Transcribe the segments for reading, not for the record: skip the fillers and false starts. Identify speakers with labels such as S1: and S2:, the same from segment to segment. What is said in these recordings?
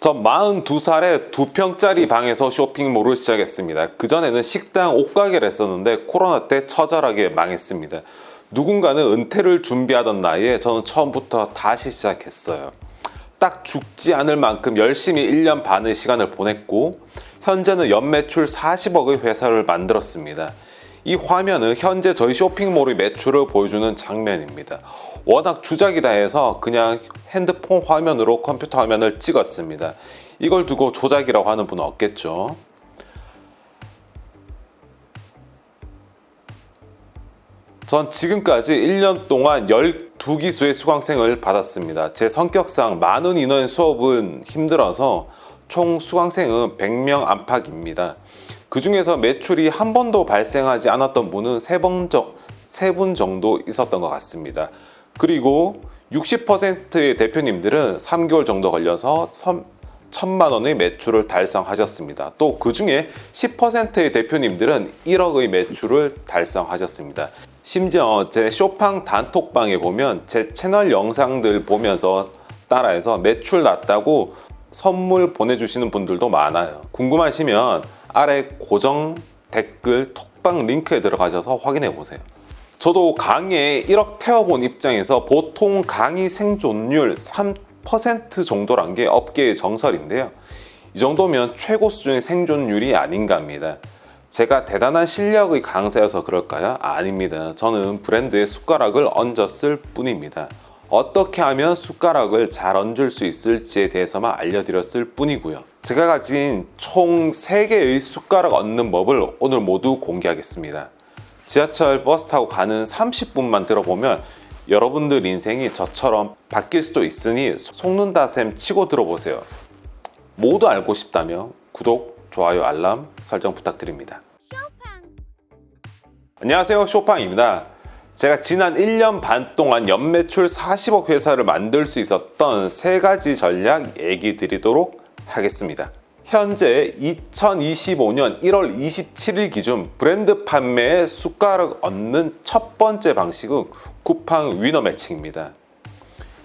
S1: 전 42살에 2평짜리 방에서 쇼핑몰을 시작했습니다. 그전에는 식당 옷가게를 했었는데 코로나 때 처절하게 망했습니다. 누군가는 은퇴를 준비하던 나이에 저는 처음부터 다시 시작했어요. 딱 죽지 않을 만큼 열심히 1년 반의 시간을 보냈고 현재는 연매출 40억의 회사를 만들었습니다. 이 화면은 현재 저희 쇼핑몰의 매출을 보여주는 장면입니다. 워낙 주작이다 해서 그냥 핸드폰 화면으로 컴퓨터 화면을 찍었습니다. 이걸 두고 조작이라고 하는 분은 없겠죠. 전 지금까지 1년 동안 12기수의 수강생을 받았습니다. 제 성격상 많은 인원의 수업은 힘들어서 총 수강생은 100명 안팎입니다. 그 중에서 매출이 한 번도 발생하지 않았던 분은 3분 정도 있었던 것 같습니다. 그리고 60%의 대표님들은 3개월 정도 걸려서 1,000만 원의 매출을 달성하셨습니다. 또 그 중에 10%의 대표님들은 1억의 매출을 달성하셨습니다. 심지어 제 쇼팡 단톡방에 보면 제 채널 영상들 보면서 따라해서 매출 났다고 선물 보내주시는 분들도 많아요. 궁금하시면 아래 고정 댓글 톡방 링크에 들어가셔서 확인해 보세요. 저도 강의에 1억 태워본 입장에서 보통 강의 생존율 3% 정도란 게 업계의 정설인데요. 이 정도면 최고 수준의 생존율이 아닌가 합니다. 제가 대단한 실력의 강사여서 그럴까요? 아닙니다. 저는 브랜드에 숟가락을 얹었을 뿐입니다. 어떻게 하면 숟가락을 잘 얹을 수 있을지에 대해서만 알려드렸을 뿐이고요. 제가 가진 총 3개의 숟가락 얹는 법을 오늘 모두 공개하겠습니다. 지하철 버스 타고 가는 30분만 들어보면 여러분들 인생이 저처럼 바뀔 수도 있으니 속는다 셈 치고 들어보세요. 모두 알고 싶다면 구독, 좋아요, 알람 설정 부탁드립니다. 안녕하세요, 쇼팡입니다. 제가 지난 1년 반 동안 연매출 40억 회사를 만들 수 있었던 3가지 전략 얘기 드리도록 하겠습니다. 현재 2025년 1월 27일 기준 브랜드 판매에 숟가락 얹는 첫 번째 방식은 쿠팡 위너 매칭입니다.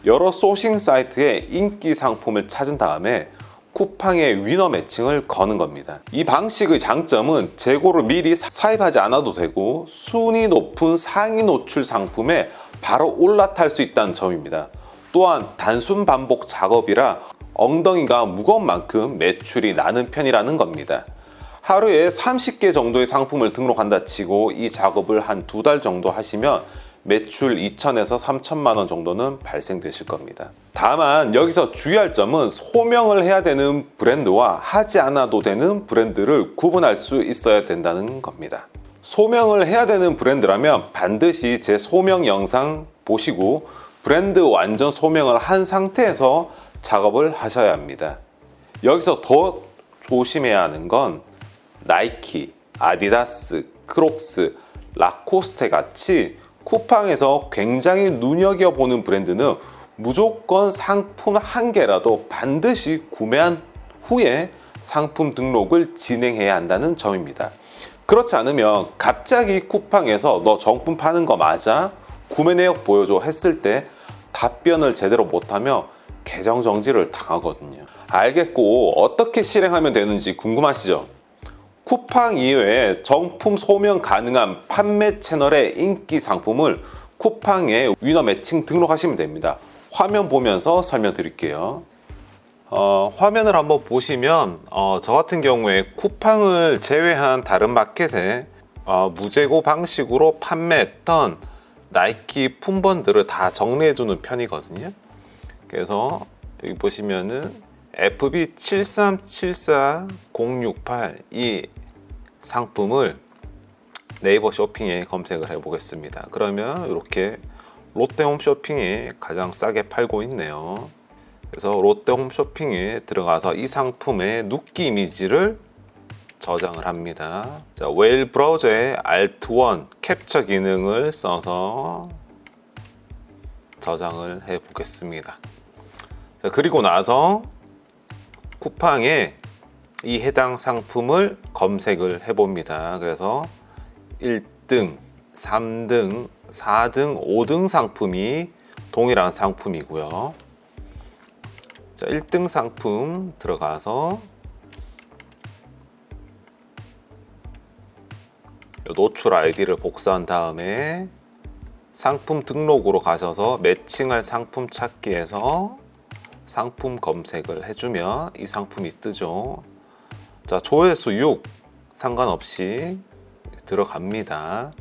S1: 여러 소싱 사이트에 인기 상품을 찾은 다음에 쿠팡의 위너 매칭을 거는 겁니다. 이 방식의 장점은 재고를 미리 사입하지 않아도 되고 순위 높은 상위 노출 상품에 바로 올라탈 수 있다는 점입니다. 또한 단순 반복 작업이라 엉덩이가 무거운 만큼 매출이 나는 편이라는 겁니다. 하루에 30개 정도의 상품을 등록한다 치고 이 작업을 한 2달 정도 하시면 매출 2천에서 3천만 원 정도는 발생되실 겁니다. 다만 여기서 주의할 점은 소명을 해야 되는 브랜드와 하지 않아도 되는 브랜드를 구분할 수 있어야 된다는 겁니다. 소명을 해야 되는 브랜드라면 반드시 제 소명 영상 보시고 브랜드 완전 소명을 한 상태에서 작업을 하셔야 합니다. 여기서 더 조심해야 하는 건 나이키, 아디다스, 크록스, 라코스테 같이 쿠팡에서 굉장히 눈여겨보는 브랜드는 무조건 상품 한 개라도 반드시 구매한 후에 상품 등록을 진행해야 한다는 점입니다. 그렇지 않으면 갑자기 쿠팡에서 너 정품 파는 거 맞아? 구매 내역 보여줘 했을 때 답변을 제대로 못하면 계정 정지를 당하거든요. 알겠고 어떻게 실행하면 되는지 궁금하시죠? 쿠팡 이외에 정품 소명 가능한 판매 채널의 인기 상품을 쿠팡에 위너 매칭 등록하시면 됩니다. 화면 보면서 설명드릴게요. 화면을 한번 보시면 저 같은 경우에 쿠팡을 제외한 다른 마켓에 무재고 방식으로 판매했던 나이키 품번들을 다 정리해주는 편이거든요. 그래서 여기 보시면은 FB7374068 이 상품을 네이버 쇼핑에 검색을 해 보겠습니다. 그러면 이렇게 롯데홈쇼핑에 가장 싸게 팔고 있네요. 그래서 롯데홈쇼핑에 들어가서 이 상품의 눕기 이미지를 저장을 합니다. 자, 웨일 브라우저의 Alt1 캡처 기능을 써서 저장을 해 보겠습니다. 자, 그리고 나서 쿠팡에 이 해당 상품을 검색을 해봅니다. 그래서 1등, 3등, 4등, 5등 상품이 동일한 상품이고요. 자, 1등 상품 들어가서 노출 아이디를 복사한 다음에 상품 등록으로 가셔서 매칭할 상품 찾기에서 상품 검색을 해주면 이 상품이 뜨죠. 자, 조회수 6 상관없이 들어갑니다.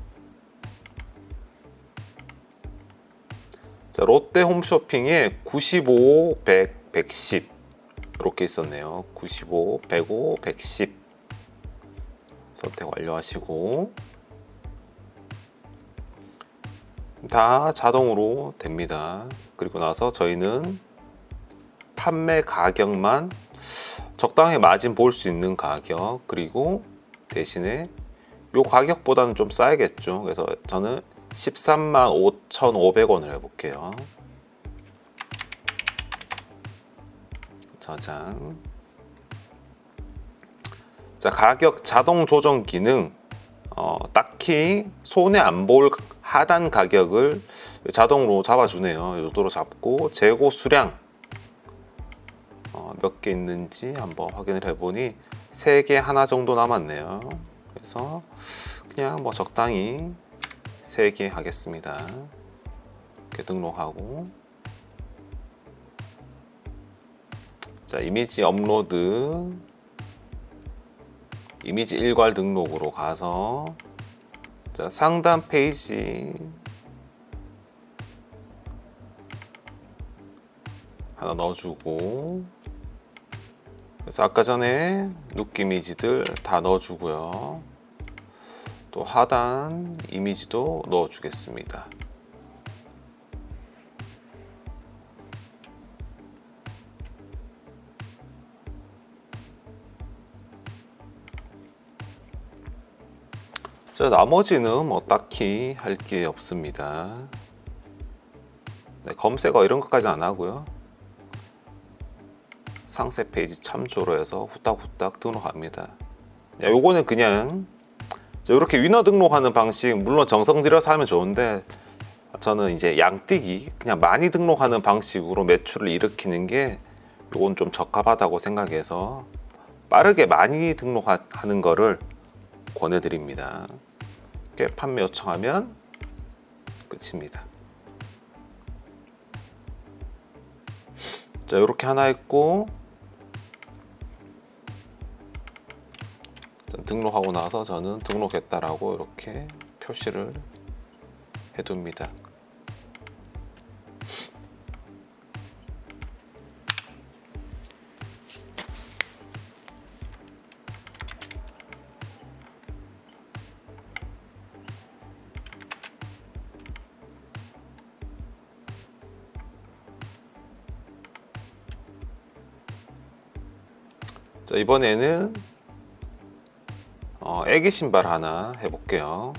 S1: 자, 롯데 홈쇼핑에 95, 100, 110 이렇게 있었네요. 95, 105, 110 선택 완료하시고 다 자동으로 됩니다. 그리고 나서 저희는 판매 가격만 적당히 마진 볼 수 있는 가격, 그리고 대신에 요 가격보다는 좀 싸야겠죠. 그래서 저는 13만 5,500원을 해볼게요. 저장. 자, 가격 자동 조정 기능, 딱히 손에 안 볼 하단 가격을 자동으로 잡아주네요. 이 정도로 잡고 재고 수량 몇 개 있는지 한번 확인을 해보니 3개 하나 정도 남았네요. 그래서 그냥 뭐 적당히 3개 하겠습니다. 이렇게 등록하고, 자, 이미지 업로드, 이미지 일괄 등록으로 가서, 자, 상단 페이지 하나 넣어주고, 그래서 아까 전에 눕 이미지들 다 넣어주고요. 또 하단 이미지도 넣어주겠습니다. 자, 나머지는 뭐 딱히 할 게 없습니다. 네, 검색어 이런 것까지는 안 하고요. 상세 페이지 참조로 해서 후딱후딱 등록합니다. 야, 요거는 그냥 이렇게 위너 등록하는 방식, 물론 정성 들여서 하면 좋은데 저는 이제 양뛰기, 그냥 많이 등록하는 방식으로 매출을 일으키는 게 요건 좀 적합하다고 생각해서 빠르게 많이 등록하는 거를 권해드립니다. 이렇게 판매 요청하면 끝입니다. 자, 이렇게 하나 있고, 등록하고 나서 저는 등록했다라고 이렇게 표시를 해둡니다. 자, 이번에는 애기 신발 하나 해볼게요.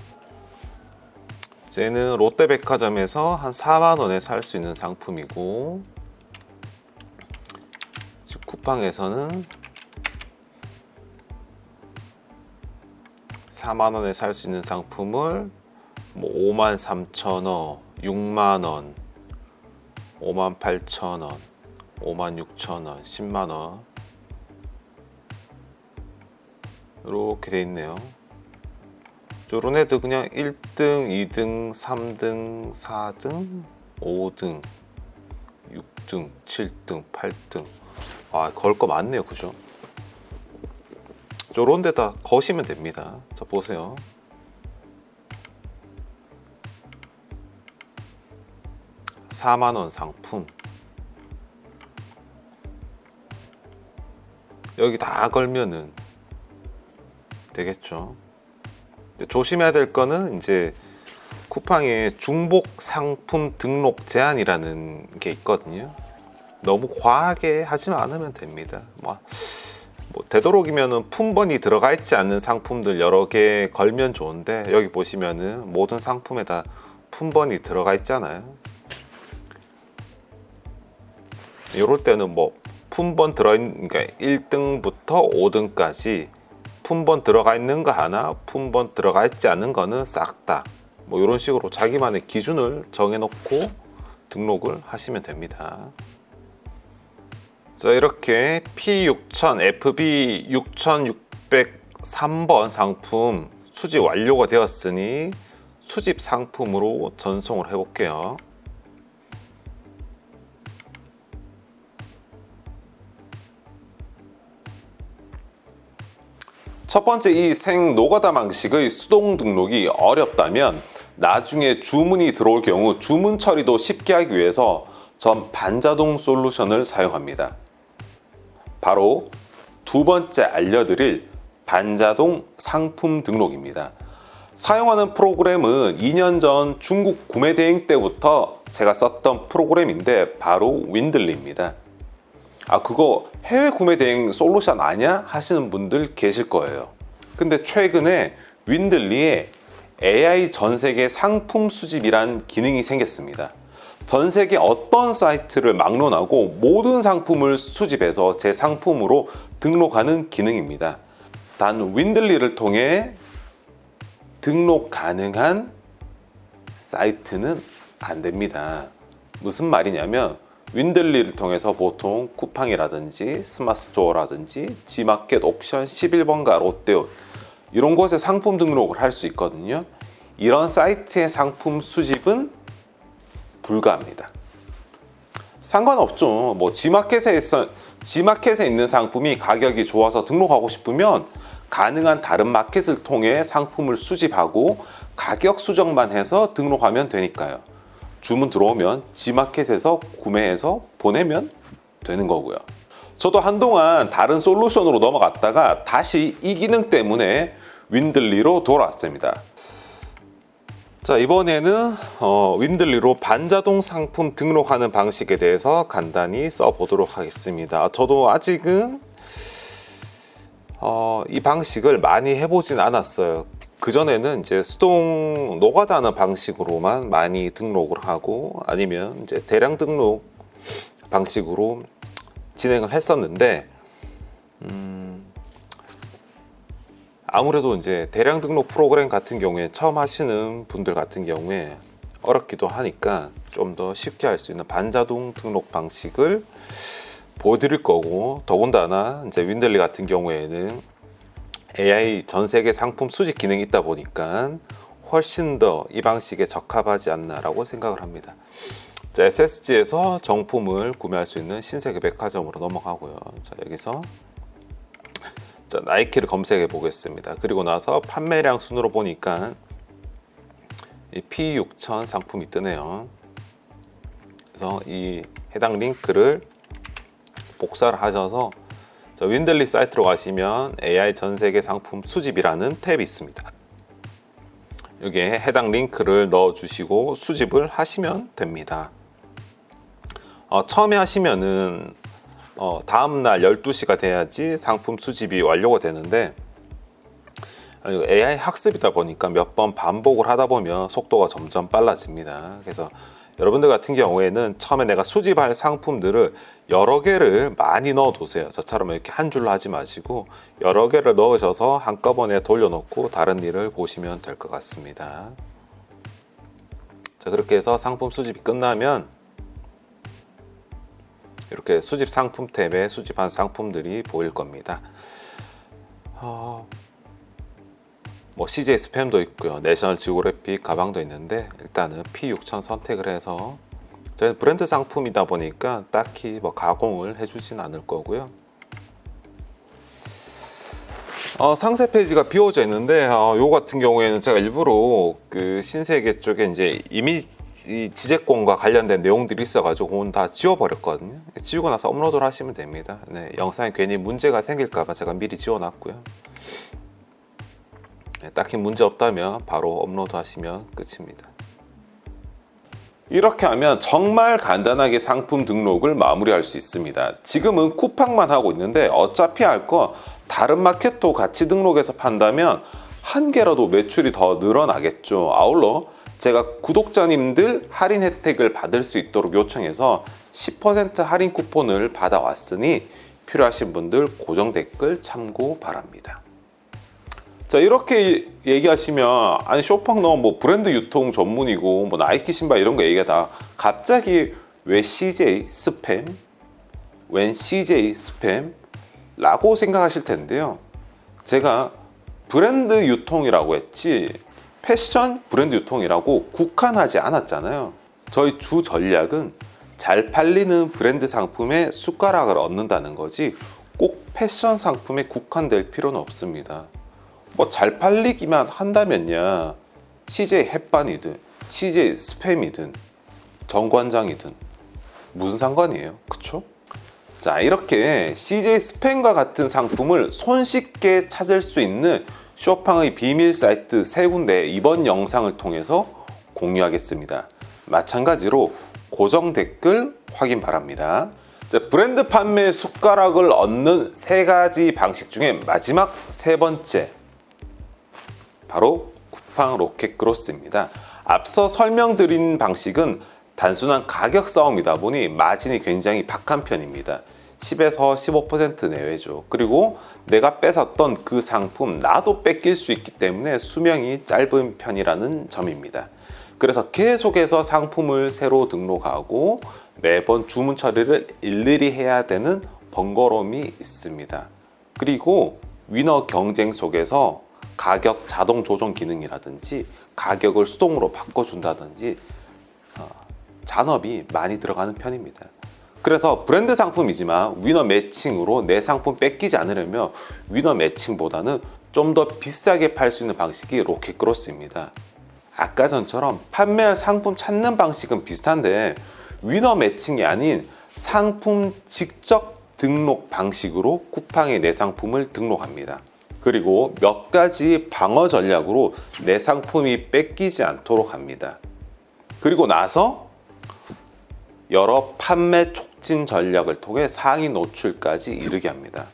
S1: 쟤는 롯데백화점에서 한 4만원에 살 수 있는 상품이고, 쿠팡에서는 4만원에 살 수 있는 상품을 뭐 53,000원, 6만원, 58,000원, 56,000원, 10만원 이렇게 돼 있네요. 요런 애들 그냥 1등, 2등, 3등, 4등, 5등, 6등, 7등, 8등. 아, 걸 거 많네요. 그죠? 요런 데다 거시면 됩니다. 자, 보세요. (4만원) 상품 여기 다 걸면은 되겠죠. 근데 조심해야 될 거는 이제 쿠팡에 중복 상품 등록 제한이라는 게 있거든요. 너무 과하게 하지 않으면 됩니다. 뭐 되도록이면은 품번이 들어가 있지 않는 상품들 여러 개 걸면 좋은데, 여기 보시면은 모든 상품에다 품번이 들어가 있잖아요. 이럴 때는 뭐 품번 들어있는, 그러니까 1등부터 5등까지 품번 들어가 있는 거 하나, 품번 들어가 있지 않은 거는 싹 다 뭐 이런 식으로 자기만의 기준을 정해놓고 등록을 하시면 됩니다. 자, 이렇게 P6000 FB 6603번 상품 수집 완료가 되었으니 수집 상품으로 전송을 해 볼게요. 첫 번째, 이 생 노가다 방식의 수동 등록이 어렵다면 나중에 주문이 들어올 경우 주문 처리도 쉽게 하기 위해서 전 반자동 솔루션을 사용합니다. 바로 두 번째 알려드릴 반자동 상품 등록입니다. 사용하는 프로그램은 2년 전 중국 구매 대행 때부터 제가 썼던 프로그램인데 바로 윈들리입니다. 그거 해외 구매 대행 솔루션 아냐? 하시는 분들 계실 거예요. 근데 최근에 윈들리에 AI 전 세계 상품 수집이란 기능이 생겼습니다. 전 세계 어떤 사이트를 막론하고 모든 상품을 수집해서 제 상품으로 등록하는 기능입니다. 단 윈들리를 통해 등록 가능한 사이트는 안 됩니다. 무슨 말이냐면 윈들리를 통해서 보통 쿠팡이라든지 스마트스토어라든지 지마켓, 옥션, 11번가, 롯데옷 이런 곳에 상품 등록을 할 수 있거든요. 이런 사이트의 상품 수집은 불가합니다. 상관없죠. 뭐 지마켓에 있는 상품이 가격이 좋아서 등록하고 싶으면 가능한 다른 마켓을 통해 상품을 수집하고 가격 수정만 해서 등록하면 되니까요. 주문 들어오면 지마켓에서 구매해서 보내면 되는 거고요. 저도 한동안 다른 솔루션으로 넘어갔다가 다시 이 기능 때문에 윈들리로 돌아왔습니다. 자, 이번에는 윈들리로 반자동 상품 등록하는 방식에 대해서 간단히 써보도록 하겠습니다. 저도 아직은 이 방식을 많이 해보진 않았어요. 그전에는 이제 수동 노가다 하는 방식으로만 많이 등록을 하고 아니면 이제 대량 등록 방식으로 진행을 했었는데 아무래도 이제 대량 등록 프로그램 같은 경우에 처음 하시는 분들 같은 경우에 어렵기도 하니까 좀 더 쉽게 할 수 있는 반자동 등록 방식을 보여드릴 거고, 더군다나 이제 윈들리 같은 경우에는 AI 전 세계 상품 수집 기능이 있다 보니까 훨씬 더 이 방식에 적합하지 않나라고 생각을 합니다. 자, SSG에서 정품을 구매할 수 있는 신세계 백화점으로 넘어가고요. 자, 여기서 자, 나이키를 검색해 보겠습니다. 그리고 나서 판매량 순으로 보니까 이 P6000 상품이 뜨네요. 그래서 이 해당 링크를 복사를 하셔서 윈들리 사이트로 가시면 AI 전 세계 상품 수집이라는 탭이 있습니다. 여기에 해당 링크를 넣어 주시고 수집을 하시면 됩니다. 처음에 하시면은 다음날 12시가 돼야지 상품 수집이 완료가 되는데, AI 학습이다 보니까 몇 번 반복을 하다 보면 속도가 점점 빨라집니다. 그래서 여러분들 같은 경우에는 처음에 내가 수집할 상품들을 여러 개를 많이 넣어 두세요. 저처럼 이렇게 한 줄로 하지 마시고 여러 개를 넣으셔서 한꺼번에 돌려놓고 다른 일을 보시면 될 것 같습니다. 자, 그렇게 해서 상품 수집이 끝나면 이렇게 수집 상품 탭에 수집한 상품들이 보일 겁니다. 뭐 CJ 스팸도 있고요, 내셔널 지오그래픽 가방도 있는데 일단은 P6000 선택을 해서, 저희는 브랜드 상품이다 보니까 딱히 뭐 가공을 해주진 않을 거고요. 상세 페이지가 비워져 있는데 요 같은 경우에는 제가 일부러 그 신세계 쪽에 이제 이미지 지재권과 관련된 내용들이 있어가지고 그건 다 지워버렸거든요. 지우고 나서 업로드를 하시면 됩니다. 네, 영상에 괜히 문제가 생길까봐 제가 미리 지워놨고요. 네, 딱히 문제 없다면 바로 업로드 하시면 끝입니다. 이렇게 하면 정말 간단하게 상품 등록을 마무리할 수 있습니다. 지금은 쿠팡만 하고 있는데 어차피 할 거 다른 마켓도 같이 등록해서 판다면 한 개라도 매출이 더 늘어나겠죠. 아울러 제가 구독자님들 할인 혜택을 받을 수 있도록 요청해서 10% 할인 쿠폰을 받아왔으니 필요하신 분들 고정 댓글 참고 바랍니다. 자, 이렇게 얘기하시면 아니 쇼팡 너 뭐 브랜드 유통 전문이고 뭐 나이키 신발 이런 거 얘기하다 갑자기 왜 CJ 스팸 웬 CJ 스팸? 라고 생각하실 텐데요. 제가 브랜드 유통이라고 했지 패션 브랜드 유통이라고 국한하지 않았잖아요. 저희 주 전략은 잘 팔리는 브랜드 상품에 숟가락을 얹는다는 거지 꼭 패션 상품에 국한될 필요는 없습니다. 뭐 잘 팔리기만 한다면야 CJ 햇반이든 CJ 스팸이든 정관장이든 무슨 상관이에요, 그쵸? 자, 이렇게 CJ 스팸과 같은 상품을 손쉽게 찾을 수 있는 쇼팡의 비밀 사이트 3군데 이번 영상을 통해서 공유하겠습니다. 마찬가지로 고정 댓글 확인 바랍니다. 자, 브랜드 판매 숟가락을 얻는 3가지 방식 중에 마지막 3번째, 바로 쿠팡 로켓크로스입니다. 앞서 설명드린 방식은 단순한 가격 싸움이다 보니 마진이 굉장히 박한 편입니다. 10에서 15% 내외죠. 그리고 내가 뺏었던 그 상품 나도 뺏길 수 있기 때문에 수명이 짧은 편이라는 점입니다. 그래서 계속해서 상품을 새로 등록하고 매번 주문 처리를 일일이 해야 되는 번거로움이 있습니다. 그리고 위너 경쟁 속에서 가격 자동 조정 기능이라든지 가격을 수동으로 바꿔준다든지 잔업이 많이 들어가는 편입니다. 그래서 브랜드 상품이지만 위너 매칭으로 내 상품 뺏기지 않으려면 위너 매칭보다는 좀 더 비싸게 팔 수 있는 방식이 로켓크로스입니다. 아까 전처럼 판매할 상품 찾는 방식은 비슷한데 위너 매칭이 아닌 상품 직접 등록 방식으로 쿠팡에 내 상품을 등록합니다. 그리고 몇 가지 방어 전략으로 내 상품이 뺏기지 않도록 합니다. 그리고 나서 여러 판매 촉진 전략을 통해 상위 노출까지 이르게 합니다.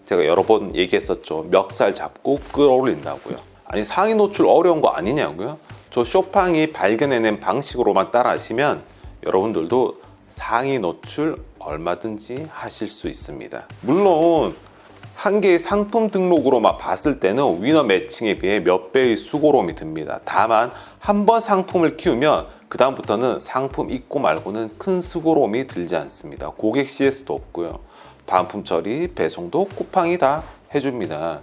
S1: 제가 여러 번 얘기했었죠. 멱살 잡고 끌어올린다고요. 아니, 상위 노출 어려운 거 아니냐고요? 저 쇼팡이 발견해낸 방식으로만 따라하시면 여러분들도 상위 노출 얼마든지 하실 수 있습니다. 물론 한 개의 상품 등록으로만 봤을 때는 위너 매칭에 비해 몇 배의 수고로움이 듭니다. 다만 한 번 상품을 키우면 그 다음부터는 상품 있고 말고는 큰 수고로움이 들지 않습니다. 고객 CS도 없고요. 반품 처리, 배송도 쿠팡이 다 해줍니다.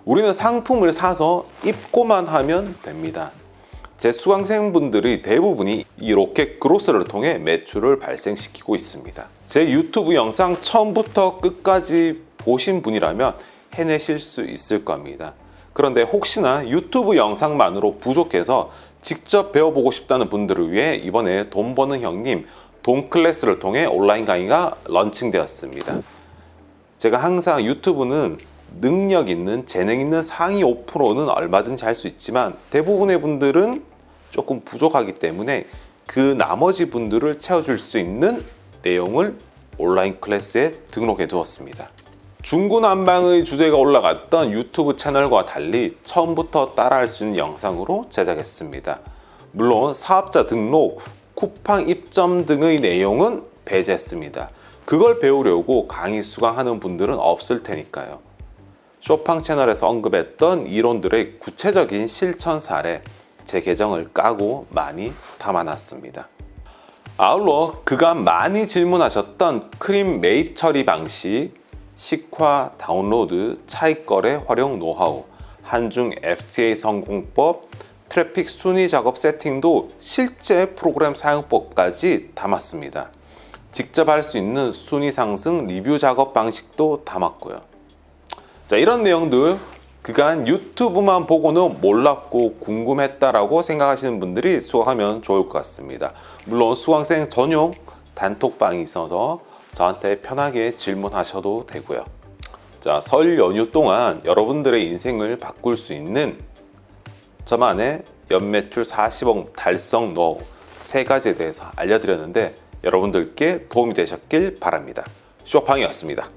S1: 우리는 상품을 사서 입고만 하면 됩니다. 제 수강생분들의 대부분이 이 로켓크로스를 통해 매출을 발생시키고 있습니다. 제 유튜브 영상 처음부터 끝까지 보신 분이라면 해내실 수 있을 겁니다. 그런데 혹시나 유튜브 영상만으로 부족해서 직접 배워보고 싶다는 분들을 위해 이번에 돈 버는 형님 돈 클래스를 통해 온라인 강의가 런칭되었습니다. 제가 항상 유튜브는 능력 있는, 재능 있는 상위 5%는 얼마든지 할 수 있지만 대부분의 분들은 조금 부족하기 때문에 그 나머지 분들을 채워줄 수 있는 내용을 온라인 클래스에 등록해 두었습니다. 중구난방의 주제가 올라갔던 유튜브 채널과 달리 처음부터 따라할 수 있는 영상으로 제작했습니다. 물론 사업자 등록, 쿠팡 입점 등의 내용은 배제했습니다. 그걸 배우려고 강의 수강하는 분들은 없을 테니까요. 쇼팡 채널에서 언급했던 이론들의 구체적인 실천 사례, 제 계정을 까고 많이 담아놨습니다. 아울러 그간 많이 질문하셨던 크림 매입 처리 방식, 식화 다운로드, 차익 거래 활용 노하우, 한중 FTA 성공법, 트래픽 순위 작업 세팅도 실제 프로그램 사용법까지 담았습니다. 직접 할 수 있는 순위 상승 리뷰 작업 방식도 담았고요. 자, 이런 내용들 그간 유튜브만 보고는 몰랐고 궁금했다라고 생각하시는 분들이 수강하면 좋을 것 같습니다. 물론 수강생 전용 단톡방이 있어서 저한테 편하게 질문하셔도 되고요. 자, 설 연휴 동안 여러분들의 인생을 바꿀 수 있는 저만의 연매출 40억 달성 노하우 3가지에 대해서 알려드렸는데 여러분들께 도움이 되셨길 바랍니다. 쇼팡이었습니다.